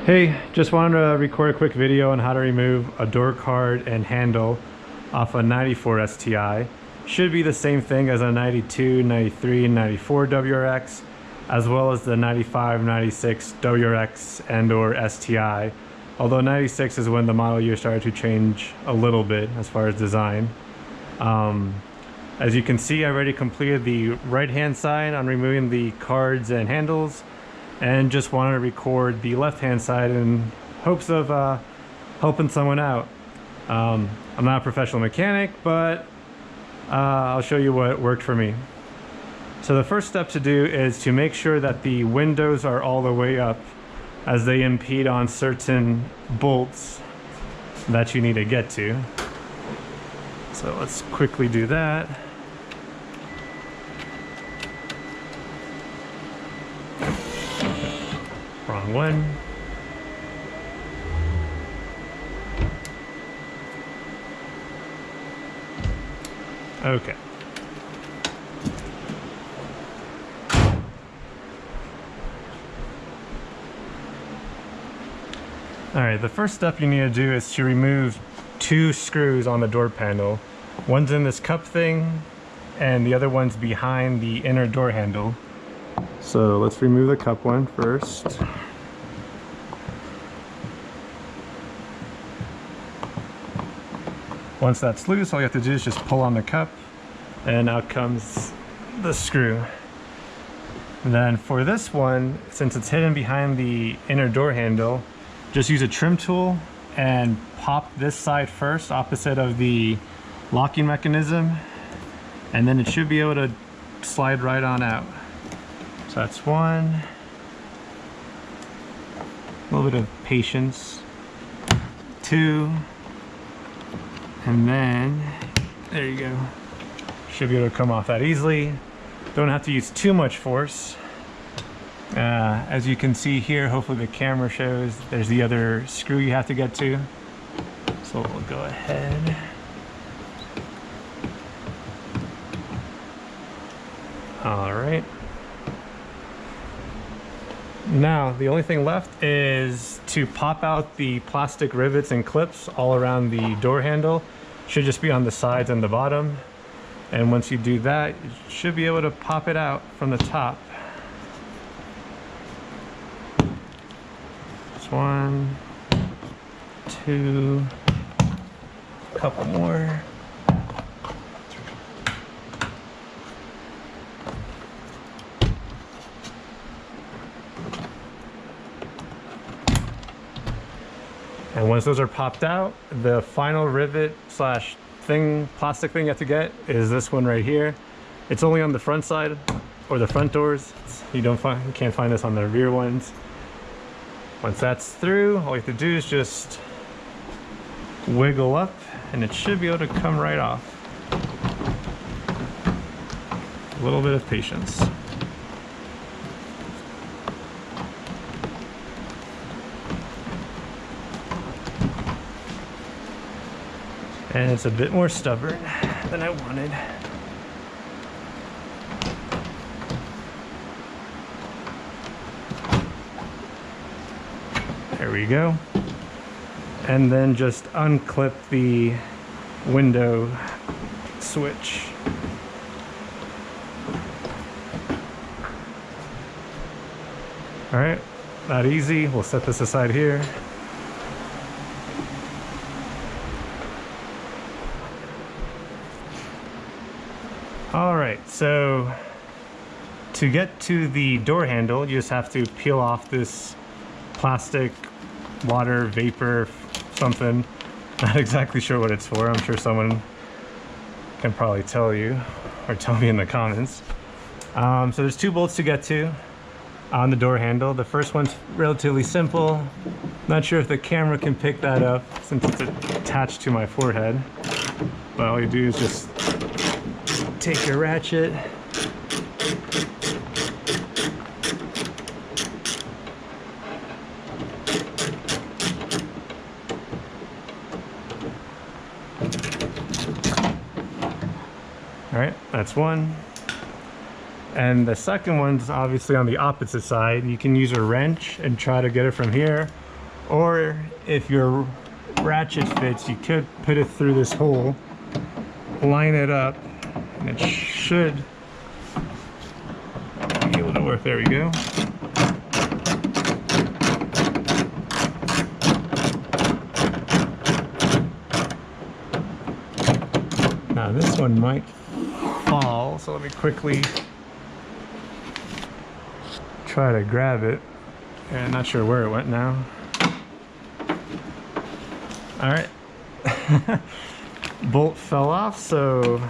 Hey, just wanted to record a quick video on how to remove a door card and handle off a 94 STi. Should be the same thing as a 92, 93, and 94 WRX, as well as the 95, 96 WRX and or STi. Although 96 is when the model year started to change a little bit as far as design. As you can see, I already completed the right hand side on removing the cards and handles, and just wanted to record the left hand side in hopes of helping someone out. I'm not a professional mechanic, but I'll show you what worked for me. So the first step to do is to make sure that the windows are all the way up, as they impede on certain bolts that you need to get to. So let's quickly do that. Wrong one. Okay. All right, the first step you need to do is to remove two screws on the door panel. One's in this cup thing, and the other one's behind the inner door handle. So let's remove the cup one first. Once that's loose, all you have to do is just pull on the cup, and out comes the screw. And then for this one, since it's hidden behind the inner door handle, just use a trim tool and pop this side first, opposite of the locking mechanism, and then it should be able to slide right on out. So that's one. A little bit of patience. Two. And then, there you go. Should be able to come off that easily. Don't have to use too much force. As you can see here, hopefully the camera shows, there's the other screw you have to get to. So we'll go ahead. All right. Now, the only thing left is to pop out the plastic rivets and clips all around the door handle. Should just be on the sides and the bottom. And once you do that, you should be able to pop it out from the top. Just one, two, a couple more. And once those are popped out, the final rivet slash thing, plastic thing you have to get is this one right here. It's only on the front side or the front doors. You can't find this on the rear ones. Once that's through, all you have to do is just wiggle up and it should be able to come right off. A little bit of patience. And it's a bit more stubborn than I wanted. There we go. And then just unclip the window switch. All right, not easy. We'll set this aside here. Alright, so to get to the door handle, you just have to peel off this plastic, water, vapor, something. Not exactly sure what it's for. I'm sure someone can probably tell you, or tell me in the comments. So there's two bolts to get to on the door handle. The first one's relatively simple. Not sure if the camera can pick that up since it's attached to my forehead. But all you do is just take your ratchet, all right, that's one. And the second one's obviously on the opposite side. You can use a wrench and try to get it from here, Or if your ratchet fits, you could put it through this hole, line it up, and it should be able to work. There we go. Now this one might fall, so let me quickly try to grab it. And not sure where it went now. All right. Bolt fell off, so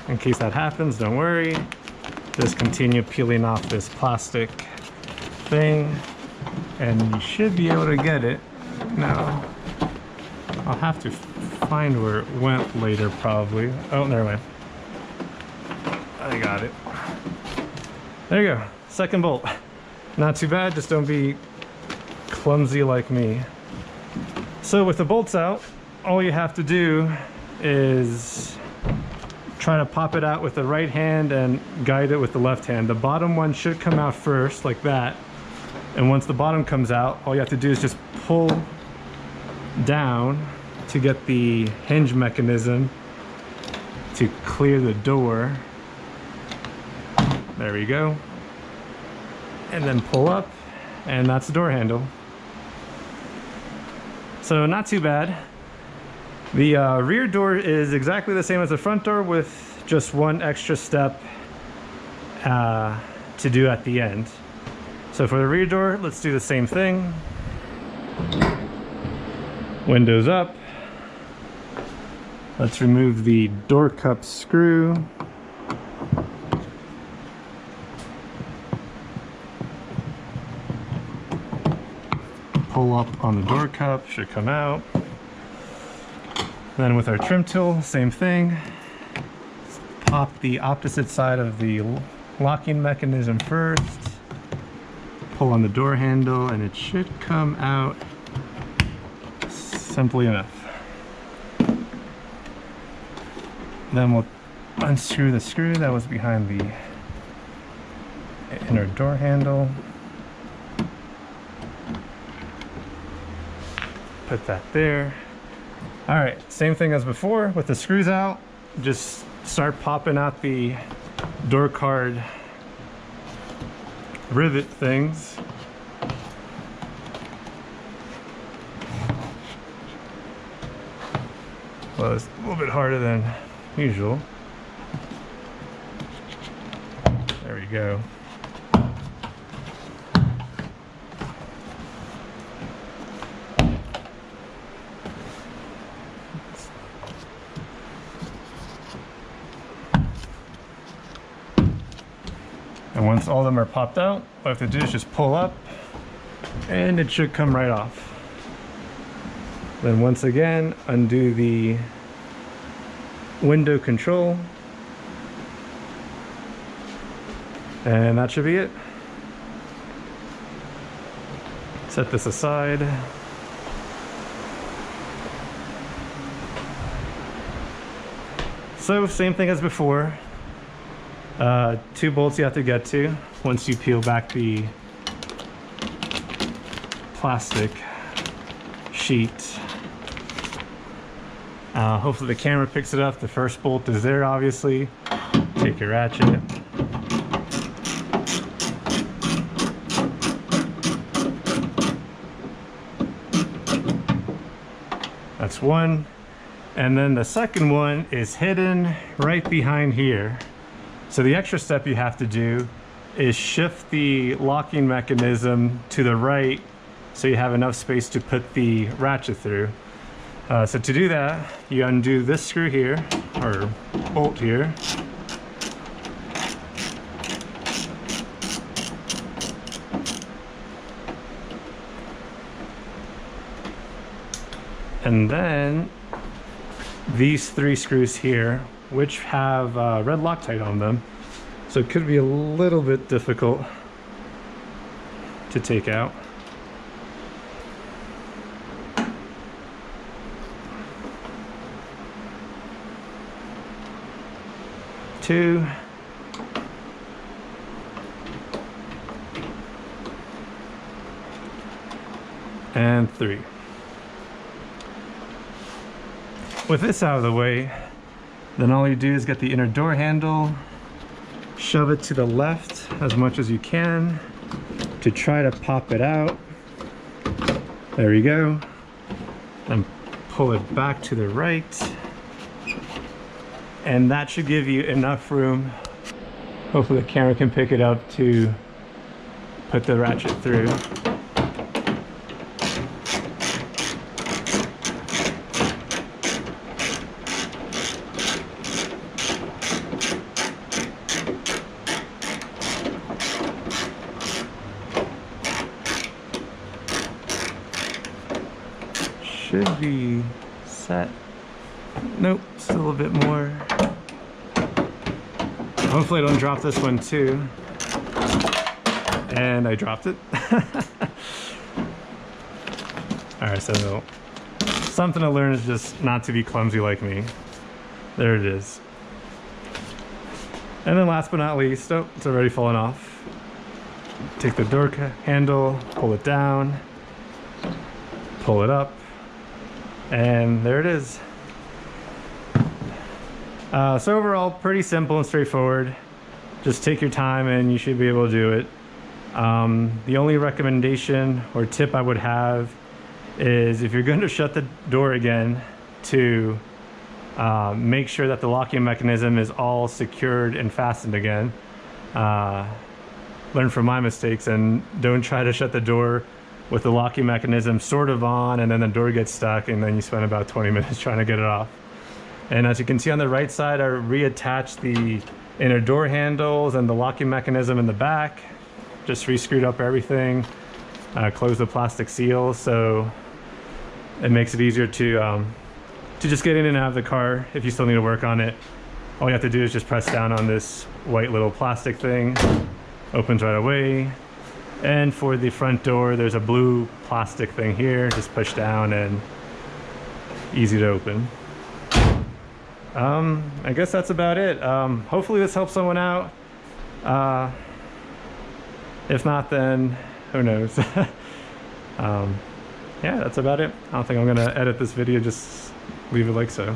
in case that happens, don't worry. Just continue peeling off this plastic thing and you should be able to get it. Now, I'll have to find where it went later probably. Oh, there it went. I got it. There you go, second bolt. Not too bad, just don't be clumsy like me. So with the bolts out, all you have to do is try to pop it out with the right hand and guide it with the left hand. The bottom one should come out first, like that. And once the bottom comes out, all you have to do is just pull down to get the hinge mechanism to clear the door. There we go. And then pull up, and that's the door handle. So not too bad. The rear door is exactly the same as the front door with just one extra step to do at the end. So for the rear door, let's do the same thing. Windows up. Let's remove the door cup screw. Pull up on the door cup, should come out. Then with our trim tool, same thing. Pop the opposite side of the locking mechanism first. Pull on the door handle and it should come out simply enough. Then we'll unscrew the screw that was behind the inner door handle. Put that there. All right, same thing as before with the screws out. Just start popping out the door card rivet things. Well, it's a little bit harder than usual. There we go. And once all of them are popped out, what I have to do is just pull up and it should come right off. Then once again, undo the window control. And that should be it. Set this aside. So same thing as before. 2 bolts you have to get to once you peel back the plastic sheet. Hopefully the camera picks it up. The first bolt is there, obviously. Take your ratchet. That's one. And then the second one is hidden right behind here. So the extra step you have to do is shift the locking mechanism to the right so you have enough space to put the ratchet through. So to do that, you undo this screw here, or bolt here. And then these 3 screws here, which have red Loctite on them, so it could be a little bit difficult to take out. Two. and 3. With this out of the way, then all you do is get the inner door handle, shove it to the left as much as you can to try to pop it out. There you go. Then pull it back to the right. And that should give you enough room. Hopefully the camera can pick it up to put the ratchet through. Should be set. Nope, still a bit more. Hopefully I don't drop this one too. And I dropped it. Alright, so something to learn is just not to be clumsy like me. There it is. And then last but not least, oh, it's already fallen off. Take the door handle, pull it down, pull it up, and there it is. So overall, pretty simple and straightforward. Just take your time and you should be able to do it. The only recommendation or tip I would have is if you're going to shut the door again, to make sure that the locking mechanism is all secured and fastened again. Learn from my mistakes and don't try to shut the door with the locking mechanism sort of on and then the door gets stuck and then you spend about 20 minutes trying to get it off. And as you can see on the right side, I reattached the inner door handles and the locking mechanism in the back. Just re-screwed up everything, closed the plastic seal, so it makes it easier to just get in and out of the car if you still need to work on it. All you have to do is just press down on this white little plastic thing, opens right away. And for the front door, there's a blue plastic thing here, just push down and easy to open. I guess that's about it. Hopefully this helps someone out. If not, then who knows. Yeah, that's about it. I don't think I'm gonna edit this video, just leave it like so.